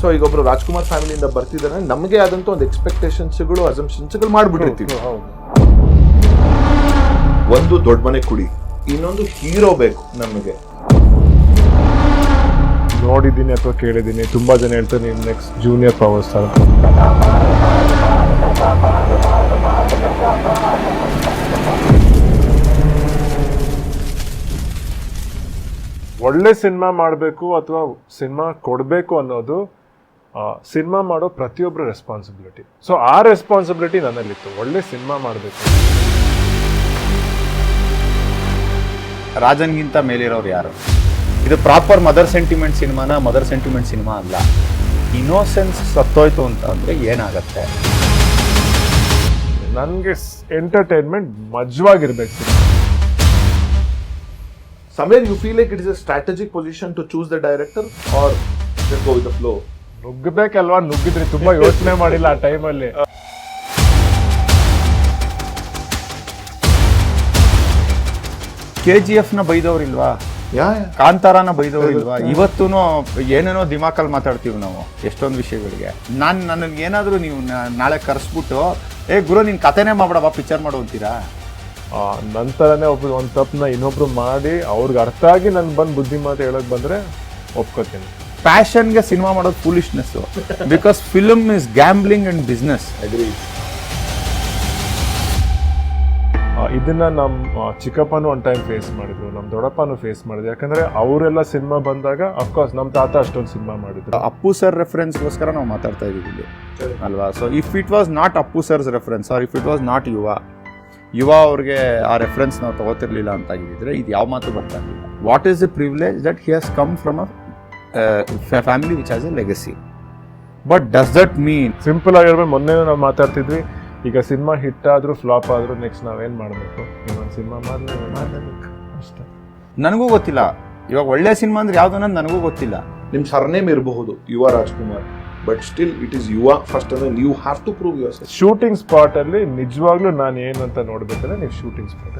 So ಈಗ ಒಬ್ರು ರಾಜ್ಕುಮಾರ್ ಫ್ಯಾಮಿಲಿಯಿಂದ ಬರ್ತಿದ್ದಾನೆ, ನಮಗೆ ಆದಂತ ಒಂದು ಎಕ್ಸ್ಪೆಕ್ಟೇಷನ್ಸ್ಗಳು ಅಸಂಪ್ಷನ್ಸ್ಗಳು ಮಾಡ್ಬಿಟ್ಟಿರ್ತೀವಿ. ಒಂದು ದೊಡ್ಡ ಮನೆ ಕುಡಿ, ಇನ್ನೊಂದು ಹೀರೋ ಬೇಕು ನಮಗೆ. ನೋಡಿದ್ದೀನಿ ಅಥವಾ ಕೇಳಿದ್ದೀನಿ, ತುಂಬಾ ಜನ ಹೇಳ್ತಾರೆ ನೀವು ನೆಕ್ಸ್ಟ್ ಜೂನಿಯರ್ ಪವರ್ ಸ್ಟಾರ್. ಒಳ್ಳೆ ಸಿನಿಮಾ ಮಾಡಬೇಕು ಅಥವಾ ಸಿನಿಮಾ ಕೊಡಬೇಕು ಅನ್ನೋದು ಸಿನಿಮಾ ಮಾಡೋ ಪ್ರತಿಯೊಬ್ಬರ ರೆಸ್ಪಾನ್ಸಿಬಿಲಿಟಿ. ಸೊ ಆ ರೆಸ್ಪಾನ್ಸಿಬಿಲಿಟಿ ನನ್ನಲ್ಲಿತ್ತು, ಒಳ್ಳೆ ಸಿನಿಮಾ ಮಾಡಬೇಕು. ರಾಜನ್ಗಿಂತ ಮೇಲಿರೋರು ಯಾರು? ಇದು ಪ್ರಾಪರ್ ಮದರ್ ಸೆಂಟಿಮೆಂಟ್ ಸಿನಿಮಾ ಅಲ್ಲ. ಇನ್ನೋಸೆನ್ಸ್ ಸತ್ತೋಯ್ತು ಅಂತ ಅಂದ್ರೆ ಏನಾಗತ್ತೆ? ನನಗೆ entertainment ಮಜವಾಗಿರ್ಬೇಕು. Somewhere you feel like it is a strategic position to choose the director or just go with the flow? ನುಗ್ಗಬೇಕಲ್ವಾ, ನುಗ್ಗಿದ್ರಿ, ತುಂಬಾ ಯೋಚನೆ ಮಾಡಿಲ್ಲ ಆ ಟೈಮಲ್ಲಿ. KGF ನ ಬೈದವ್ರಿಲ್ವಾ? ಕಾಂತಾರನ ಬೈದವ್ರಿಲ್ವಾ? ಇವತ್ತು ಏನೇನೋ ದಿಮಾಕಲ್ಲಿ ಮಾತಾಡ್ತೀವಿ ನಾವು ಎಷ್ಟೊಂದು ವಿಷಯಗಳಿಗೆ. ನನಗೆ ಏನಾದರೂ ನೀವು ನಾಳೆ ಕರೆಸ್ಬಿಟ್ಟು ಗುರು ನಿನ್ ಕಥೆನೇ ಮಾಡ್ಬಿಡವಾ ಪಿಕ್ಚರ್ ಮಾಡು ಅಂತೀರಾ? ನಂತರನೇ ಒಂದು ತಪ್ಪನ್ನ ಇನ್ನೊಬ್ರು ಮಾಡಿ ಅವ್ರಿಗೆ ಅರ್ಥ ಆಗಿ ನನ್ ಬಂದು ಬುದ್ಧಿ ಮಾತು ಹೇಳಕ್ ಬಂದ್ರೆ ಒಪ್ಕೋತೀನಿ. ಪ್ಯಾಷನ್ಗೆ ಸಿನಿಮಾ ಮಾಡೋದು foolishness, because film is gambling and business. ಇದನ್ನ ನಮ್ಮ ಚಿಕ್ಕಪ್ಪನೂ ಒಂದು ಟೈಮ್ ಫೇಸ್ ಮಾಡಿದ್ರು, ನಮ್ಮ ದೊಡ್ಡಪ್ಪನೂ ಫೇಸ್ ಮಾಡಿದ್ರು. ಯಾಕಂದ್ರೆ ಅವರೆಲ್ಲ ಸಿನಿಮಾ ಬಂದಾಗ ಅಫ್ಕೋರ್ಸ್ ನಮ್ಮ ತಾತ ಅಷ್ಟೊಂದು ಸಿನಿಮಾ ಮಾಡಿದ್ರು. ಅಪ್ಪು ಸರ್ ರೆಫರೆನ್ಸ್ಗೋಸ್ಕರ ನಾವು ಮಾತಾಡ್ತಾ ಇದೀವಿ ಇಲ್ಲಿ ಅಲ್ವಾ? So if it was not Appu sir's reference or if it was not Yuva ಅವ್ರಿಗೆ ಆ ರೆಫರೆನ್ಸ್ ನಾವು ತಗೋತಿರ್ಲಿಲ್ಲ ಅಂತ ಆಗಿದ್ರೆ ಇದು ಯಾವ ಮಾತು ಬರ್ತಾ ಇರಲಿಲ್ಲ. What is the privilege that he has come from a family which has A legacy. But does that mean simple ಆಗಿರ್ಬೇಕು. ಮೊನ್ನೆ ನಾವು ಮಾತಾಡ್ತಿದ್ವಿ, ಈಗ ಸಿನಿಮಾ ಹಿಟ್ ಆದ್ರೂ ಫ್ಲಾಪ್ ಆದ್ರೂ ನೆಕ್ಸ್ಟ್ ನಾವೇನ್ ಮಾಡಬೇಕು? ಇನ್ನೊಂದು ಸಿನಿಮಾ ಮಾಡಲೇಬೇಕು ಅಷ್ಟೇ. ನನಗೂ ಗೊತ್ತಿಲ್ಲ ಇವಾಗ ಒಳ್ಳೆ ಸಿನಿಮಾ ಅಂದ್ರೆ ಯಾವ್ದು ಅನ್ನೋದು ನನಗೂ ಗೊತ್ತಿಲ್ಲ. ನಿಮ್ ಸರ್ನೇಮ್ ಇರಬಹುದು Yuva Rajkumar, but still it is Yuva first ಅಂದ್ರೆ ನೀವು have to prove yourself. Shooting spot ಅಲ್ಲಿ ನಿಜವಾಗ್ಲೂ ನಾನು ಏನು ಅಂತ ನೋಡ್ಬೇಕಂದ್ರೆ ನೀವು ಶೂಟಿಂಗ್ ಸ್ಪಾಟ್